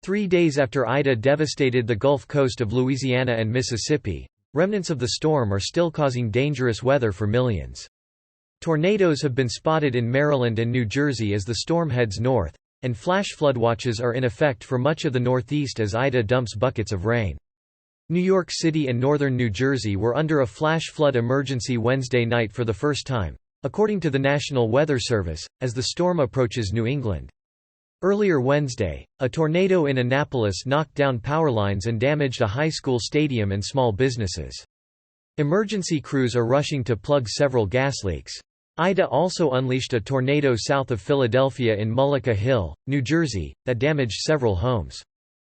3 days after Ida devastated the Gulf Coast of Louisiana and Mississippi, remnants of the storm are still causing dangerous weather for millions. Tornadoes have been spotted in Maryland and New Jersey as the storm heads north, and flash flood watches are in effect for much of the Northeast as Ida dumps buckets of rain. New York City and northern New Jersey were under a flash flood emergency Wednesday night for the first time, according to the National Weather Service, as the storm approaches New England. Earlier Wednesday, a tornado in Annapolis knocked down power lines and damaged a high school stadium and small businesses. Emergency crews are rushing to plug several gas leaks. Ida also unleashed a tornado south of Philadelphia in Mullica Hill, New Jersey, that damaged several homes.